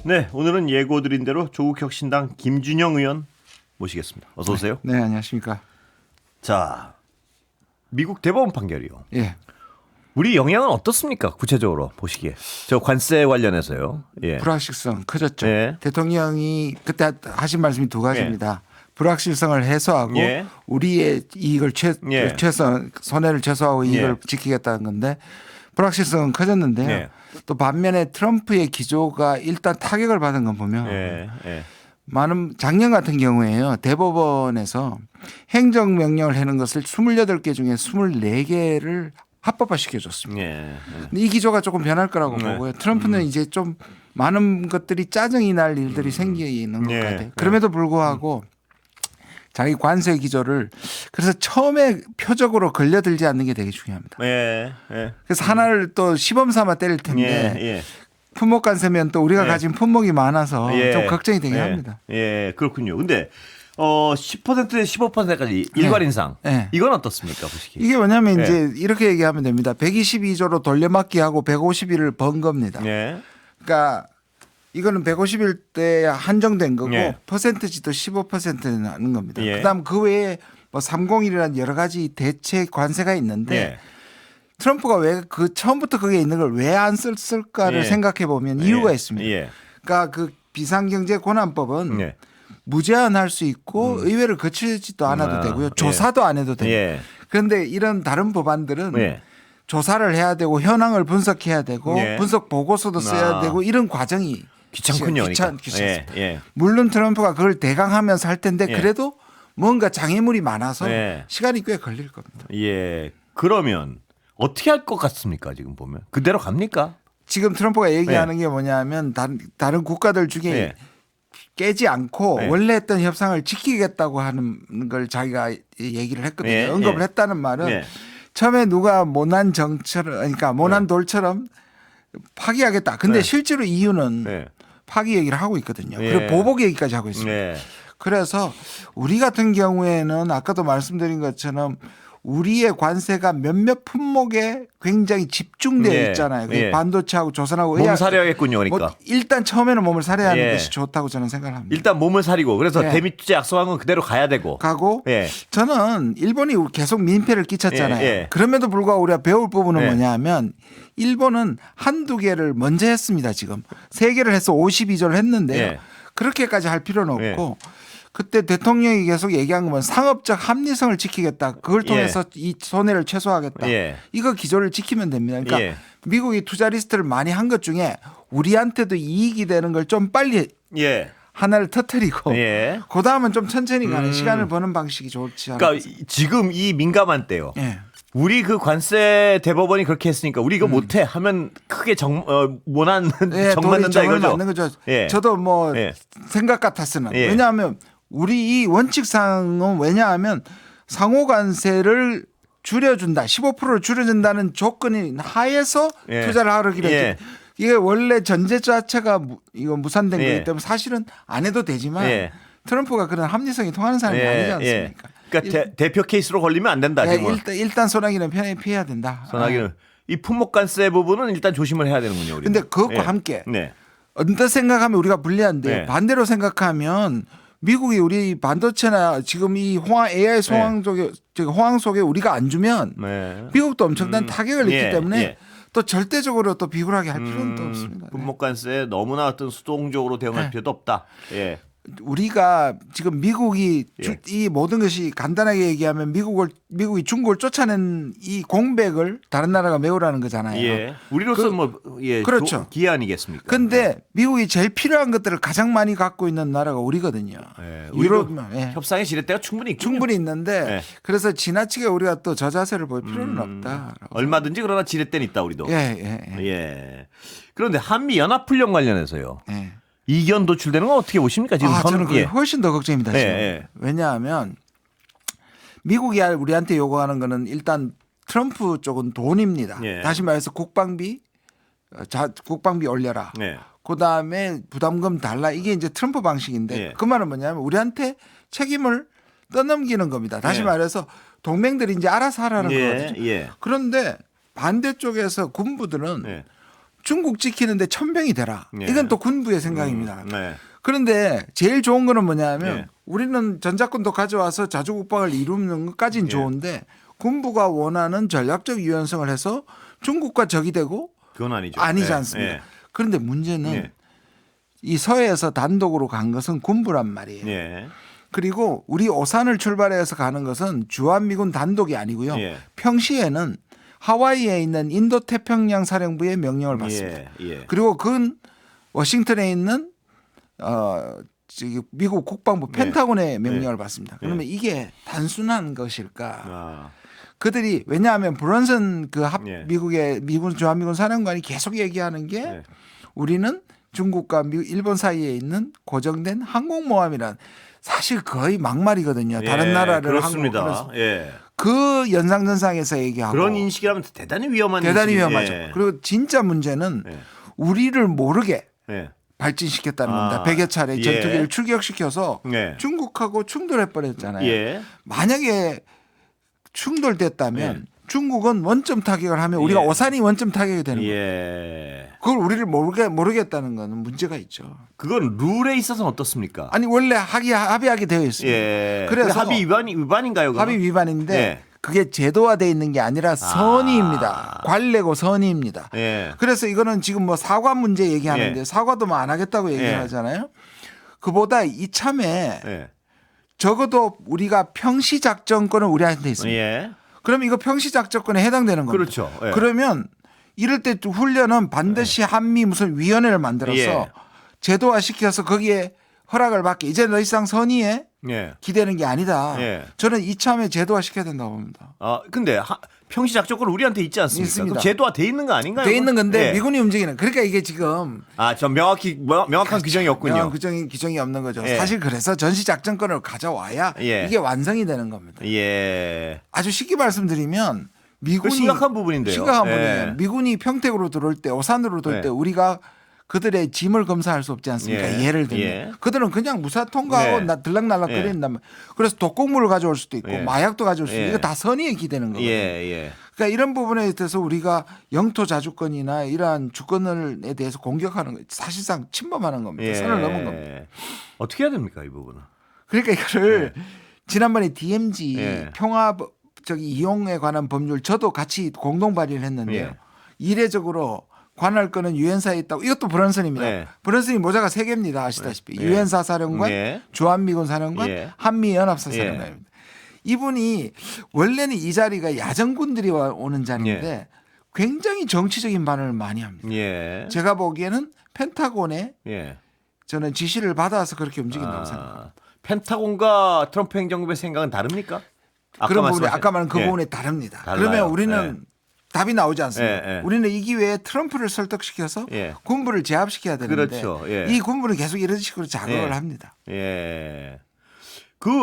네, 오늘은 예고드린 대로 조국혁신당 김준영 의원 모시겠습니다. 어서 오세요. 네, 안녕하십니까. 자, 미국 대법원 판결이요. 예. 우리 영향은 어떻습니까? 구체적으로 보시기에. 저 관세 관련해서요. 예. 불확실성 커졌죠. 예. 대통령이 그때 하신 말씀이 두 가지입니다. 불확실성을 해소하고 예. 우리의 이익을 예. 손해를 최소화하고 이익을 예. 지키겠다는 건데 불확실성은 커졌는데요. 예. 또 반면에 트럼프의 기조가 일단 타격을 받은 건 보면 예. 예. 많은 작년 같은 경우에요. 대법원에서 행정명령을 하는 것을 28개 중에 24개를 합법화시켜줬습니다. 예. 근데 이 기조가 조금 변할 거라고 네. 보고요. 트럼프는 이제 좀 많은 것들이 짜증이 날 일들이 생기는 것 예. 같아요. 그럼에도 불구하고 자기 관세 기조를 그래서 처음에 표적으로 걸려들지 않는 게 되게 중요합니다. 예. 예. 그래서 하나를 또 시범 삼아 때릴 텐데 예. 품목 관세면 또 우리가 예. 가진 품목이 많아서 예. 좀 걱정이 되긴 예. 합니다. 예, 그렇군요. 근데 10%에서 15%까지 일괄 인상. 네. 이건 어떻습니까? 보시기에. 이게 뭐냐면 예. 이제 이렇게 얘기하면 됩니다. 122조로 돌려막기하고 150일을 번 겁니다. 예. 그러니까 이거는 150일 때 한정된 거고 예. 퍼센트지도 15% 나는 겁니다. 예. 그다음 그 외에 뭐 301이라는 여러 가지 대체 관세가 있는데 예. 트럼프가 왜 그 처음부터 그게 있는 걸 왜 안 썼을까를 예. 생각해 보면 이유가 예. 있습니다. 예. 그러니까 그 비상경제권한법은 예. 무제한할 수 있고 의회를 거치지도 않아도 아, 되고요. 예. 조사도 안 해도 됩니다. 예. 그런데 이런 다른 법안들은 예. 조사를 해야 되고 현황을 분석해야 되고 예. 분석 보고서도 써야 아. 되고 이런 과정이 귀찮군요. 귀찮습니다. 예. 예. 물론 트럼프가 그걸 대강하면서 할 텐데 예. 그래도 뭔가 장애물이 많아서 예. 시간이 꽤 걸릴 겁니다. 예. 그러면 어떻게 할 것 같습니까? 지금 보면 그대로 갑니까? 지금 트럼프가 얘기하는 게 뭐냐면 다른 국가들 중에 예. 깨지 않고 예. 원래 했던 협상을 지키겠다고 하는 걸 자기가 얘기를 했거든요. 예. 언급을 예. 했다는 말은 예. 처음에 누가 모난 정처럼 그러니까 모난 돌처럼 파기하겠다. 근데 예. 실제로 이유는 예. 파기 얘기를 하고 있거든요. 예. 그리고 보복 얘기까지 하고 있습니다. 예. 그래서 우리 같은 경우에는 아까도 말씀드린 것처럼 우리의 관세가 몇몇 품목에 굉장히 집중되어 예. 있잖아요. 예. 반도체하고 조선하고 몸 사려야겠군요. 그러니까 뭐 일단 처음에는 몸을 사려야 하는 예. 것이 좋다고 저는 생각을 합니다. 일단 몸을 사리고 그래서 예. 대미 투자 약속한 건 그대로 가야 되고. 가고 예. 저는 일본이 계속 민폐를 끼쳤잖아요. 예. 예. 그럼에도 불구하고 우리가 배울 부분은 예. 뭐냐면 일본은 한두 개를 먼저 했습니다. 지금 3개를 해서 52조를 했는데요. 예. 그렇게까지 할 필요는 없고 그때 대통령이 계속 얘기한 건 상업적 합리성을 지키겠다. 그걸 통해서 이 손해를 최소화하겠다. 예. 이거 기조를 지키면 됩니다. 그러니까 예. 미국이 투자 리스트를 많이 한 것 중에 우리한테도 이익이 되는 걸 좀 빨리 예. 하나를 터뜨리고 예. 그 다음은 좀 천천히 가는 시간을 버는 방식이 좋지 않을까. 그러니까 지금 이 민감한 때요. 예. 우리 그 관세 대법원이 그렇게 했으니까 우리 이거 못해 하면 크게 원한 예, 정 돈이 맞는다 정을 이거죠. 맞는 거죠. 예. 저도 뭐 예. 생각 같았으나 예. 왜냐하면 우리 이 원칙상은 왜냐하면 상호관세를 줄여준다. 15%를 줄여준다는 조건이 하에서 예. 투자를 하기로 예. 했죠. 이게 원래 전제 자체가 이거 무산된 예. 거기 때문에 사실은 안 해도 되지만 예. 트럼프가 그런 합리성이 통하는 사람이 아니지 않습니까? 그러니까 대표 케이스로 걸리면 안 된다. 예, 지금 일단 소나기는 피해야 된다. 전화기는 이 품목 관세 부분은 일단 조심을 해야 되는군요. 우리는. 근데 그것과 예. 함께 네. 언뜻 생각하면 우리가 불리한데 네. 반대로 생각하면 미국이 우리 반도체나 지금 이 AI 호황 속에 우리가 안 주면 네. 미국도 엄청난 타격을 입기 예, 때문에 예. 또 절대적으로 또 비굴하게 할 필요는 또 없습니다. 네. 품목 관세에 너무나 어떤 수동적으로 대응할 네. 필요도 없다. 예. 우리가 지금 미국이 예. 이 모든 것이 간단하게 얘기하면 미국이 중국을 쫓아낸 이 공백을 다른 나라가 메우라는 거잖아요. 예. 우리로서 그렇죠. 기회 아니겠습니까? 근데 미국이 제일 필요한 것들을 가장 많이 갖고 있는 나라가 우리거든요. 예. 유럽 우리도 예. 협상의 지렛대가 충분히 있군요. 충분히 있는데 예. 그래서 지나치게 우리가 또 저 자세를 볼 필요는 없다. 얼마든지 그러나 지렛대는 있다 우리도. 예. 예. 그런데 한미 연합훈련 관련해서요. 예. 이견 도출되는 건 어떻게 보십니까? 지금 저는 그게 예. 훨씬 더 걱정입니다. 예, 지금. 예. 왜냐하면 미국이 우리한테 요구하는 거는 일단 트럼프 쪽은 돈입니다. 예. 다시 말해서 국방비 올려라. 예. 그다음에 부담금 달라. 이게 이제 트럼프 방식인데 예. 그 말은 뭐냐면 우리한테 책임을 떠넘기는 겁니다. 다시 예. 말해서 동맹들이 이제 알아서 하라는 예. 거거든요. 예. 그런데 반대쪽에서 군부들은 예. 중국 지키는데 천병이 되라. 예. 이건 또 군부의 생각입니다. 네. 그런데 제일 좋은 거는 뭐냐면 예. 우리는 전자권도 가져와서 자주국방을 이루는 것까지는 예. 좋은데 군부가 원하는 전략적 유연성을 해서 중국과 적이 되고 그건 아니죠. 아니지 예. 않습니까? 예. 그런데 문제는 예. 이 서해에서 단독으로 간 것은 군부란 말이에요. 예. 그리고 우리 오산을 출발해서 가는 것은 주한미군 단독이 아니고요. 예. 평시에는 하와이에 있는 인도태평양 사령부의 명령을 받습니다. 예. 예. 그리고 그건 워싱턴에 있는 저기 미국 국방부 펜타곤의 명령을 받습니다. 그러면 이게 단순한 것일까? 아. 그들이 왜냐하면 브런슨 그 예. 미국의 주한미군 사령관이 계속 얘기하는 게 예. 우리는 중국과 일본 사이에 있는 고정된 항공모함이란 사실 거의 막말이거든요. 다른 예, 나라를 그렇습니다. 예. 그 연상전상에서 얘기하고 그런 인식이라면 대단히 위험한 대단히 인식이- 위험하죠. 예. 그리고 진짜 문제는 예. 우리를 모르게 예. 발진시켰다는 아, 겁니다. 100여 차례 예. 전투기를 출격시켜서 예. 중국하고 충돌해 버렸잖아요. 예. 만약에 충돌됐다면 예. 중국은 원점 타격을 하면 우리가 예. 오산이 원점 타격이 되는 거예요. 예. 그걸 우리를 모르겠다는 거는 문제가 있죠. 그건 룰에 있어서는 어떻습니까? 아니 원래 합의하게 되어 있습니다. 예. 그래서 그 합의 위반인가요? 그건? 합의 위반인데 예. 그게 제도화되어 있는 게 아니라 선의입니다. 관례고 선의입니다. 예. 그래서 이거는 지금 뭐 사과 문제 얘기하는데 예. 사과도 뭐 안 하겠다고 예. 얘기하잖아요. 그보다 이참에 예. 적어도 우리가 평시작전권은 우리한테 있습니다. 예. 그럼 이거 평시작전권에 해당되는 겁니다. 그렇죠. 예. 그러면 이럴 때 훈련은 반드시 한미 무슨 위원회를 만들어서 예. 제도화시켜서 거기에 허락을 받게 이제 더 이상 선의에 예. 기대는 게 아니다. 예. 저는 이참에 제도화시켜야 된다고 봅니다. 아, 근데 평시 작전권 우리한테 있지 않습니까? 있습니다. 그럼 제도화 돼 있는 거 아닌가요? 돼 있는 건데 예. 미군이 움직이는 그러니까 이게 지금 저 명확한 규정이 없군요. 명확한 규정이 없는 거죠. 예. 사실 그래서 전시작전권을 가져와야 예. 이게 완성이 되는 겁니다. 예. 아주 쉽게 말씀드리면 그 미군이 심각한 부분인데요. 심각한 예. 부분이에요. 미군이 평택으로 들어올 때 오산으로 들어올 때 예. 우리가 그들의 짐을 검사할 수 없지 않습니까? 예. 예를 들면 예. 그들은 그냥 무사 통과하고 네. 들락날락 예. 거린단 말이에요. 그래서 독곡물을 가져올 수도 있고 예. 마약도 가져올 수도 있고 예. 이거 다 선의에 기대는 거거든요. 예. 그러니까 이런 부분에 대해서 우리가 영토 자주권이나 이러한 주권에 대해서 공격하는 거 사실상 침범하는 겁니다. 예. 선을 넘은 겁니다. 어떻게 해야 됩니까, 이 부분은? 그러니까 이거를 지난번에 DMZ 예. 평화 이용에 관한 법률 저도 같이 공동 발의를 했는데요. 예. 이례적으로 관할 거는 유엔사에 있다고 이것도 브런슨입니다. 예. 브런슨이 모자가 3개입니다. 아시다시피 예. 유엔사 사령관, 예. 주한미군 사령관, 예. 한미연합사 예. 사령관입니다. 이분이 원래는 이 자리가 야전군들이 오는 자리인데 굉장히 정치적인 반응을 많이 합니다. 예. 제가 보기에는 펜타곤에 예. 저는 지시를 받아서 그렇게 움직인다고 생각합니다. 펜타곤과 트럼프 행정부의 생각은 다릅니까? 그런 부분에 말씀하신- 아까 말한 그 예. 부분에 다릅니다. 달라요. 그러면 우리는 답이 나오지 않습니다. 예, 예. 우리는 이 기회에 트럼프를 설득시켜서 예. 군부를 제압시켜야 되는데 그렇죠. 예. 이 군부는 계속 이런 식으로 자극을 예. 합니다. 예.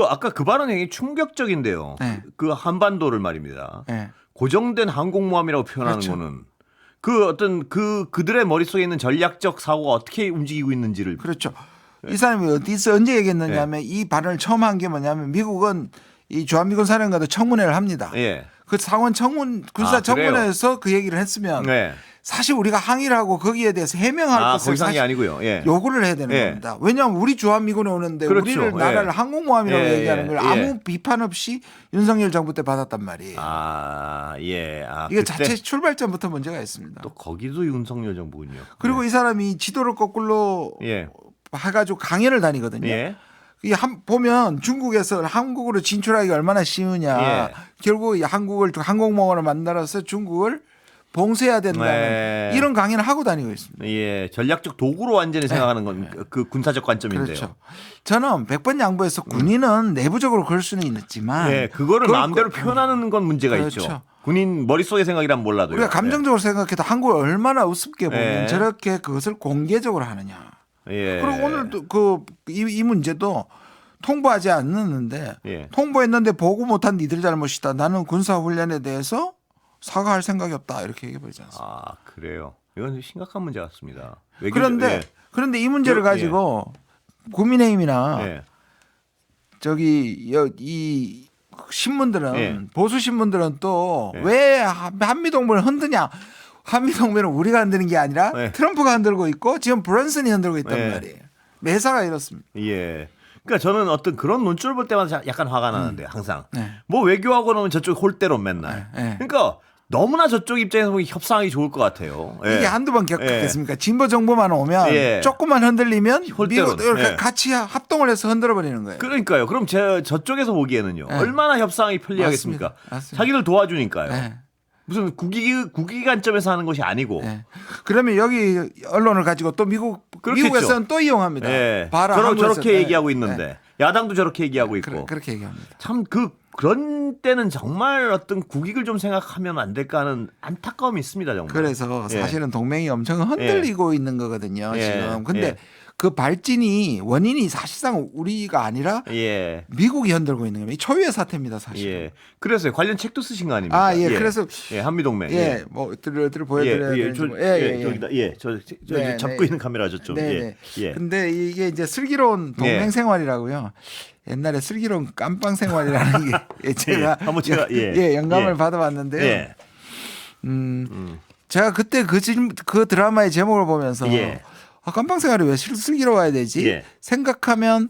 아까 그 발언이 굉장히 충격적인데요. 네. 그 한반도를 말입니다. 예. 고정된 항공모함이라고 표현하는 그렇죠. 거는 그 어떤 그들의 머릿속에 있는 전략적 사고가 어떻게 움직이고 있는지를 그렇죠. 이 사람이 어디서 언제 얘기했느냐면 예. 이 발언을 처음 한 게 뭐냐면 미국은 이 주한미군 사령관도 청문회를 합니다. 예. 그 상원 군사 그래요? 청문회에서 그 얘기를 했으면 네. 사실 우리가 항의를 하고 거기에 대해서 해명할 것을 거기서 한게 사실 아니고요. 예. 요구를 해야 되는 예. 겁니다. 왜냐하면 우리 주한미군에 오는데 그렇죠. 우리를 예. 나라를 항공모함이라고 예, 얘기하는 걸 예. 아무 비판 없이 윤석열 정부 때 받았단 말이에요. 예. 이게 그때 자체 출발점부터 문제가 있습니다. 또 거기도 윤석열 정부군요. 그리고 이 사람이 지도를 거꾸로 예. 해가지고 강연을 다니거든요. 예. 이게 보면 중국에서 한국으로 진출하기가 얼마나 쉬우냐. 예. 결국 한국을 항공모함을 만들어서 중국을 봉쇄해야 된다는 네. 이런 강연을 하고 다니고 있습니다. 예. 전략적 도구로 완전히 생각하는 건 그 군사적 관점인데요. 그렇죠. 저는 100번 양보해서 군인은 내부적으로 그럴 수는 있지만 예. 그거를 그걸 마음대로 표현하는 건 문제가 그렇죠. 있죠. 군인 머릿속의 생각이란 몰라도요. 우리가 감정적으로 생각해도 한국을 얼마나 우습게 보면 예. 저렇게 그것을 공개적으로 하느냐. 예. 그리고 오늘도 이 문제도 통보하지 않았는데 예. 통보했는데 보고 못한 니들 잘못이다. 나는 군사훈련에 대해서 사과할 생각이 없다. 이렇게 얘기해버리지 않습니까? 그래요. 이건 심각한 문제 같습니다. 그런데 이 문제를 가지고 국민의힘이나 예. 이 신문들은 예. 보수 신문들은 또 예. 왜 한미동맹을 흔드냐? 한미 동맹은 우리가 흔드는 게 아니라 네. 트럼프가 흔들고 있고 지금 브런슨이 흔들고 있단 네. 말이에요. 매사가 이렇습니다. 예. 그러니까 저는 어떤 그런 논조를 볼 때마다 약간 화가 나는데 항상 네. 뭐 외교하고 나면 저쪽 홀대로 맨날. 네. 그러니까 너무나 저쪽 입장에서 보기 협상하기 좋을 것 같아요. 예. 이게 한두 번 겪겠습니까? 진보 정부만 오면 예. 조금만 흔들리면 홀대로. 미국 이렇게 예. 같이 합동을 해서 흔들어 버리는 거예요. 그러니까요. 그럼 저쪽에서 보기에는요. 네. 얼마나 협상이 편리하겠습니까? 맞습니다. 자기들 도와주니까요. 네. 무슨 국기 관점에서 하는 것이 아니고. 네. 그러면 여기 언론을 가지고 또 그렇겠죠. 미국에서는 또 이용합니다. 예. 봐라, 저렇게 한국에서는. 얘기하고 네. 있는데 야당도 저렇게 얘기하고 있고. 그렇게 얘기합니다. 참 그런 때는 정말 어떤 국익을 좀 생각하면 안 될까 하는 안타까움이 있습니다, 정말. 그래서 예. 사실은 동맹이 엄청 흔들리고 있는 거거든요. 예. 지금. 근데 예. 그 발진이 원인이 사실상 우리가 아니라 예. 미국이 흔들고 있는 겁니다. 이 초유의 사태입니다, 사실. 예. 그래서 관련 책도 쓰신 거 아닙니까? 아, 예. 그래서 예, 한미 동맹. 예, 뭐 보여드려야 예, 되는지. 저기다. 예. 저 네, 잡고 네. 있는 카메라 저쪽. 네, 예. 네. 예. 근데 이게 이제 슬기로운 동맹 예. 생활이라고요. 옛날에 슬기로운 깜빵 생활이라는 게 제가 예, 한번 제가 영감을 예. 받아봤는데요. 예. 제가 그때 그 드라마의 제목을 보면서 예. 아, 깜빵 생활이 왜 슬기로워야 되지? 예. 생각하면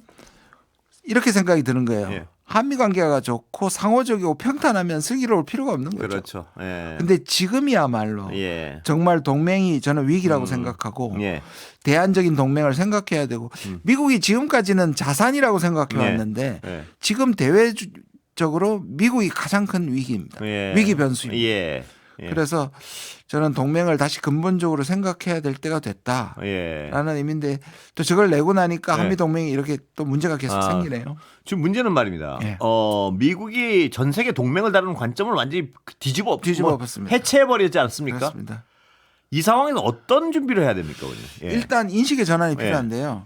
이렇게 생각이 드는 거예요. 예. 한미 관계가 좋고 상호적이고 평탄하면 슬기로울 필요가 없는 거죠. 그렇죠. 예. 근데 지금이야말로 예. 정말 동맹이 저는 위기라고 생각하고 예. 대안적인 동맹을 생각해야 되고 미국이 지금까지는 자산이라고 생각해 왔는데 예. 지금 대외적으로 미국이 가장 큰 위기입니다. 예. 위기 변수입니다. 예. 예. 그래서 저는 동맹을 다시 근본적으로 생각해야 될 때가 됐다라는 예. 의미인데 또 저걸 내고 나니까 예. 한미 동맹이 이렇게 또 문제가 계속 생기네요. 지금 문제는 말입니다. 예. 미국이 전 세계 동맹을 다루는 관점을 완전히 뒤집어 엎었습니다. 해체해 버리지 않습니까? 그렇습니다. 이 상황에서 어떤 준비를 해야 됩니까, 오늘? 예. 일단 인식의 전환이 필요한데요.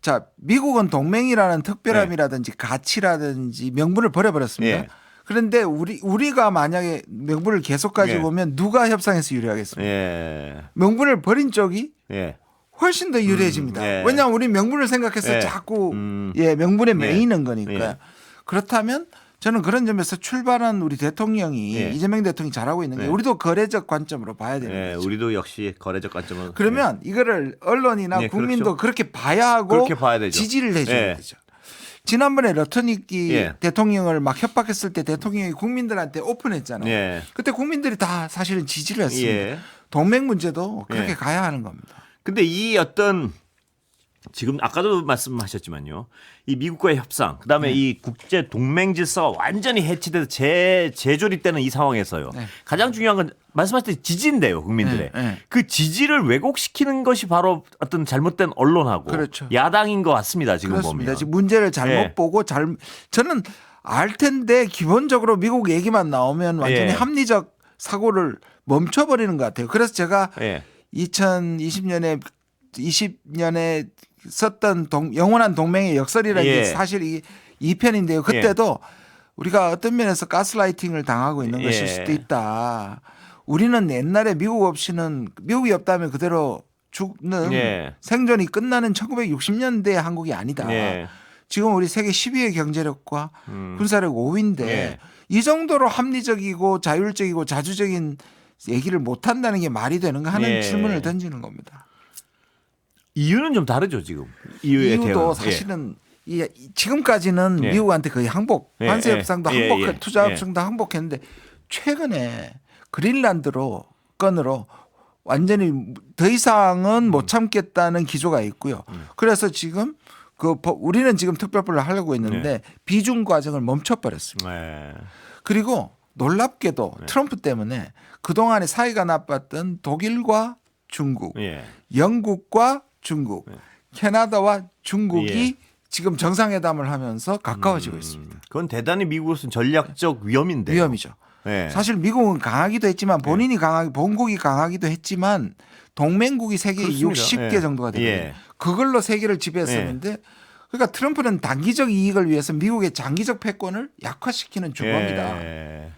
자, 미국은 동맹이라는 특별함이라든지 가치라든지 명분을 버려버렸습니다. 예. 그런데 우리가 만약에 명분을 계속 가지고 예. 오면 누가 협상에서 유리하겠습니까? 예. 명분을 버린 쪽이 예. 훨씬 더 유리해집니다. 예. 왜냐하면 우리 명분을 생각해서 예. 자꾸 명분에 매이는 거니까요. 예. 그렇다면 저는 그런 점에서 출발한 우리 대통령이 예. 이재명 대통령이 잘하고 있는 게 예. 우리도 거래적 관점으로 봐야 되는 예. 거죠. 우리도 역시 거래적 관점은 그러면 이거를 언론이나 예, 국민도 그렇죠. 그렇게 봐야 하고 그렇게 봐야 되죠. 지지를 해줘야 예. 되죠. 지난번에 러터닉이 예. 대통령을 막 협박했을 때 대통령이 국민들한테 오픈했잖아요. 예. 그때 국민들이 다 사실은 지지를 했습니다. 예. 동맹 문제도 그렇게 예. 가야 하는 겁니다. 근데 이 어떤 지금 아까도 말씀하셨지만요. 이 미국과의 협상, 그다음에 이 국제 동맹 질서가 완전히 해치돼서 재조립되는 이 상황에서요. 네. 가장 중요한 건 말씀하셨듯이 지지인데요, 국민들의. 네, 네. 그 지지를 왜곡시키는 것이 바로 어떤 잘못된 언론하고 그렇죠. 야당인 것 같습니다. 지금 그렇습니다. 보면. 지금 문제를 잘못 예. 보고 저는 알 텐데 기본적으로 미국 얘기만 나오면 완전히 예. 합리적 사고를 멈춰버리는 것 같아요. 그래서 제가 예. 2020년에 썼던 영원한 동맹의 역설이라는 예. 게 사실 이 편인데요. 그때도 우리가 어떤 면에서 가스라이팅을 당하고 있는 것일 예. 수도 있다. 우리는 옛날에 미국이 없다면 그대로 죽는 예. 생존이 끝나는 1960년대 한국이 아니다. 예. 지금 우리 세계 10위의 경제력과 군사력 5위인데 예. 이 정도로 합리적이고 자율적이고 자주적인 얘기를 못 한다는 게 말이 되는가 하는 예. 질문을 던지는 겁니다. 이유는 좀 다르죠, 지금. 이유의 이유도 대응은. 사실은 지금까지는 예. 미국한테 거의 항복, 예, 관세 예, 협상도 예, 항복, 예, 투자 예. 협상도 항복했는데 최근에 그린란드로 건으로 완전히 더 이상은 못 참겠다는 기조가 있고요. 그래서 지금 우리는 지금 특별법을 하려고 했는데 비중 과정을 멈춰버렸습니다. 예. 그리고 놀랍게도 트럼프 때문에 그동안에 사이가 나빴던 독일과 중국, 예. 영국과 중국, 캐나다와 중국이 예. 지금 정상회담을 하면서 가까워지고 있습니다. 그건 대단히 미국으로서는 전략적 위험인데. 위험이죠. 예. 사실 미국은 강하기도 했지만 본인이 본국이 강하기도 했지만 동맹국이 세계 그렇습니다. 60개 예. 정도가 되거든요. 예. 그걸로 세계를 지배했었는데 그러니까 트럼프는 단기적 이익을 위해서 미국의 장기적 패권을 약화시키는 주범이다. 예.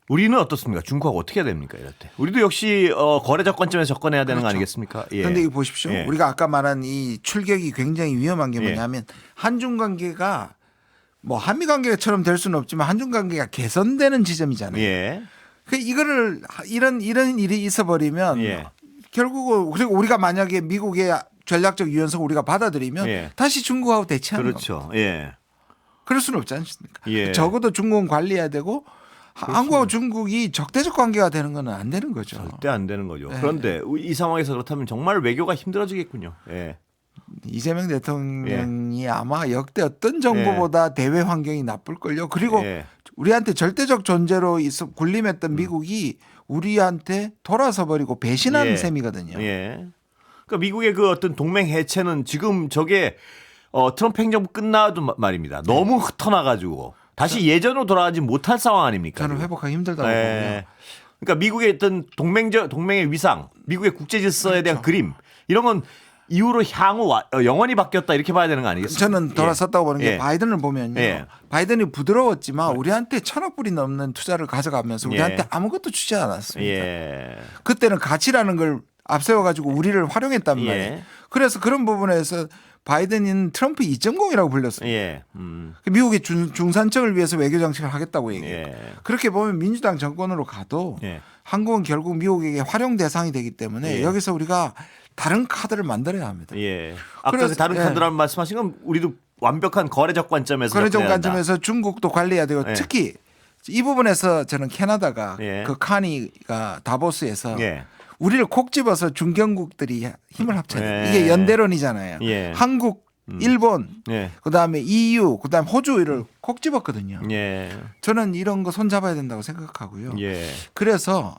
우리는 어떻습니까? 중국하고 어떻게 해야 됩니까? 이럴 때. 우리도 역시 거래적 관점에서 접근해야 되는 거 그렇죠. 아니겠습니까? 예. 그런데 이거 보십시오. 예. 우리가 아까 말한 이 출격이 굉장히 위험한 게 예. 뭐냐면 한중 관계가 뭐 한미 관계처럼 될 수는 없지만 한중 관계가 개선되는 지점이잖아요. 예. 그 이거를 이런 일이 있어버리면 예. 결국은 그리고 우리가 만약에 미국의 전략적 유연성을 우리가 받아들이면 예. 다시 중국하고 대치하는 겁니다. 그렇죠. 예. 그럴 수는 없지 않습니까? 예. 적어도 중국은 관리해야 되고 한국하고 중국이 적대적 관계가 되는 건 안 되는 거죠. 절대 안 되는 거죠. 예. 그런데 이 상황에서 그렇다면 정말 외교가 힘들어지겠군요. 예. 이재명 대통령이 아마 역대 어떤 정부보다 대외 환경이 나쁠걸요. 그리고 예. 우리한테 절대적 존재로 있어 군림했던 미국이 우리한테 돌아서 버리고 배신하는 예. 셈이거든요. 예. 그러니까 미국의 그 어떤 동맹 해체는 지금 저게 트럼프 행정부 끝나도 말입니다. 너무 흩어나가지고 다시 예전으로 돌아가지 못할 상황 아닙니까? 저는 지금? 회복하기 힘들다고 보고요. 예. 그러니까 미국의 어떤 동맹의 위상, 미국의 국제 질서에 대한 그렇죠. 그림 이런 건 이후로 향후 영원히 바뀌었다 이렇게 봐야 되는 거 아니겠습니까? 저는 돌아섰다고 보는 게 예. 바이든을 보면요. 예. 바이든이 부드러웠지만 우리한테 1,000억 불이 넘는 투자를 가져가면서 우리한테 예. 아무것도 주지 않았습니다. 예. 그때는 가치라는 걸 앞세워가지고 우리를 활용했단 예. 말이에요. 그래서 그런 부분에서 바이든은 트럼프 2.0이라고 불렸어요. 예. 미국의 중산층을 위해서 외교 정책을 하겠다고 얘기해요. 예. 그렇게 보면 민주당 정권으로 가도 예. 한국은 결국 미국에게 활용 대상이 되기 때문에 예. 여기서 우리가 다른 카드를 만들어야 합니다. 예. 아까 그래서- 그 다른 예. 카드라는 말씀하신 건 우리도 완벽한 거래적 관점에서 거래적 접근해야 한다. 관점에서 중국도 관리해야 되고 예. 특히 이 부분에서 저는 캐나다가 예. 그 카니가 다보스에서 예. 우리를 콕 집어서 중견국들이 힘을 합쳐야 돼요. 예. 이게 연대론이잖아요. 예. 한국, 일본, 예. 그다음에 EU, 그다음에 호주를 콕 집었거든요. 예. 저는 이런 거 손잡아야 된다고 생각하고요. 예. 그래서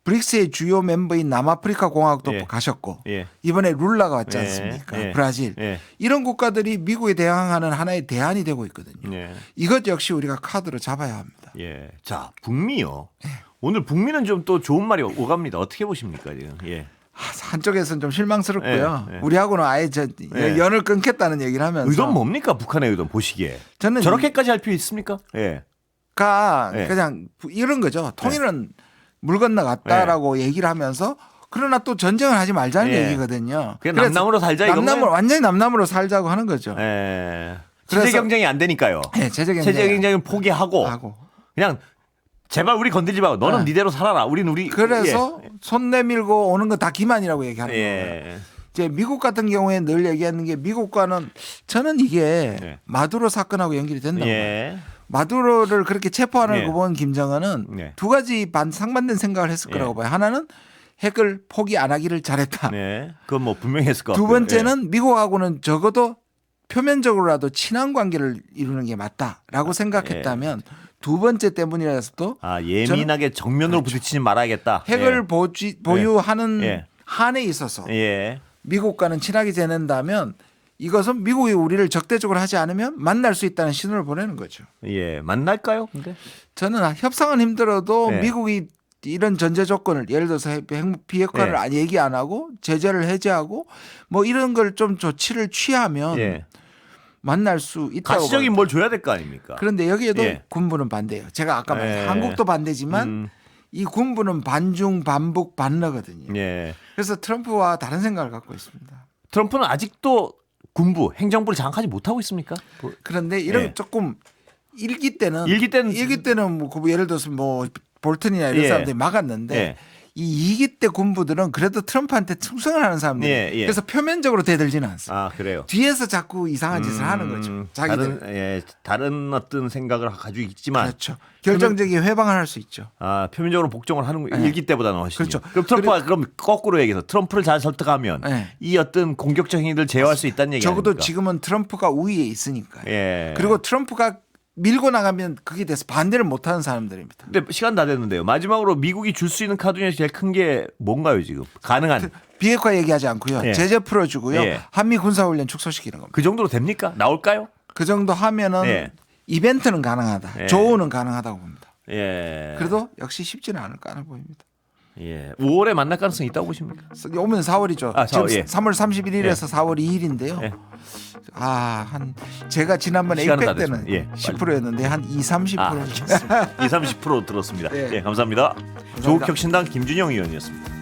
브릭스의 주요 멤버인 남아프리카 공화국도 예. 가셨고 예. 이번에 룰라가 왔지 예. 않습니까? 예. 브라질. 예. 이런 국가들이 미국에 대항하는 하나의 대안이 되고 있거든요. 예. 이것 역시 우리가 카드로 잡아야 합니다. 예. 자, 북미요. 오늘 북미는 좀 또 좋은 말이 오갑니다. 어떻게 보십니까, 지금? 예. 한쪽에서는 좀 실망스럽고요. 예, 예. 우리하고는 아예 예. 연을 끊겠다는 얘기를 하면서 의도는 뭡니까? 북한의 의도는 보시기에. 저는 저렇게까지 할 필요 있습니까? 예. 예. 그냥 이런 거죠. 통일은 물 건너갔다라고 얘기를 하면서 그러나 또 전쟁을 하지 말자는 예. 얘기거든요. 그냥 그래서 남남으로 살자 이거는? 완전히 남남으로 살자고 하는 거죠. 예. 그래서- 체제 경쟁이 안 되니까요. 네, 체제 체제 경쟁을 포기하고 하고. 그냥 제발 우리 건들지 말고 너는 네. 니대로 살아라. 우린 우리 그래서 손 내밀고 오는 건 다 기만이라고 얘기하는 거예요. 예. 이제 미국 같은 경우에 늘 얘기하는 게 미국과는 저는 이게 예. 마두로 사건하고 연결이 된다고 봐요. 예. 마두로를 그렇게 체포하는 예. 거 본 김정은은 예. 두 가지 상반된 생각을 했을 예. 거라고 봐요. 하나는 핵을 포기 안 하기를 잘했다. 네. 그건 뭐 분명히 했을 것 두 같고요. 번째는 미국하고는 적어도 표면적으로라도 친한 관계를 이루는 게 맞다라고 생각했다면 두 번째 때문이라서도 아, 예민하게 정면으로 부딪히지 말아야겠다. 핵을 보유하는 예. 한에 있어서 예. 미국과는 친하게 지낸다면 이것은 미국이 우리를 적대적으로 하지 않으면 만날 수 있다는 신호를 보내는 거죠. 예. 만날까요? 근데 저는 협상은 힘들어도 예. 미국이 이런 전제 조건을 예를 들어서 핵 비핵화를 예. 얘기 안 하고 제재를 해제하고 뭐 이런 걸 좀 조치를 취하면 예. 만날 수 있다고 가시적인 봐요. 뭘 줘야 될 거 아닙니까? 그런데 여기에도 예. 군부는 반대예요. 제가 아까 말한 예. 한국도 반대지만 이 군부는 반중 반북 반러거든요. 예. 그래서 트럼프와 다른 생각을 갖고 있습니다. 트럼프는 아직도 군부, 행정부를 장악하지 못하고 있습니까? 그런데 이런 예. 조금 일기 때는 일기 때는 뭐 예를 들어서 뭐 볼튼이나 이런 예. 사람들이 막았는데 예. 이 2기 때 군부들은 그래도 트럼프한테 충성을 하는 사람들. 예, 예. 그래서 표면적으로 대들지는 않습니다. 아, 그래요. 뒤에서 자꾸 이상한 짓을 하는 거죠. 자기들. 다른 어떤 생각을 가지고 있지만 그렇죠. 결정적인 회방을 할 수 있죠. 아, 표면적으로 복종을 하는 거 예. 일기 때보다는 훨씬. 그렇죠. 그럼 트럼프가 그럼 거꾸로 얘기해서 트럼프를 잘 설득하면 예. 이 어떤 공격적 행위들 제어할 수 있다는 얘기 적어도 아닙니까? 지금은 트럼프가 우위에 있으니까요. 예. 그리고 트럼프가 밀고 나가면 그게 돼서 반대를 못하는 사람들입니다. 근데 시간 다 됐는데요. 마지막으로 미국이 줄 수 있는 카드 중에 제일 큰 게 뭔가요 지금? 가능한 비핵화 얘기하지 않고요. 예. 제재 풀어주고요. 예. 한미 군사훈련 축소시키는 겁니다. 그 정도로 됩니까? 나올까요? 그 정도 하면은 예. 이벤트는 가능하다. 예. 조우는 가능하다고 봅니다. 예. 그래도 역시 쉽지는 않을까 하나 보입니다. 예. 5월에 만날 가능성이 있다고 보십니까? 오면 4월이죠. 아, 4월, 지금 예. 3월 31일에서 4월 2일인데요. 예. 제가 지난번에 시간은 다 에이펙 때는 됐습니다. 예. 10%였는데 한 2-30%. 아, 20-30% 들었습니다. 예. 예, 감사합니다. 조국혁신당 김준영 의원이었습니다.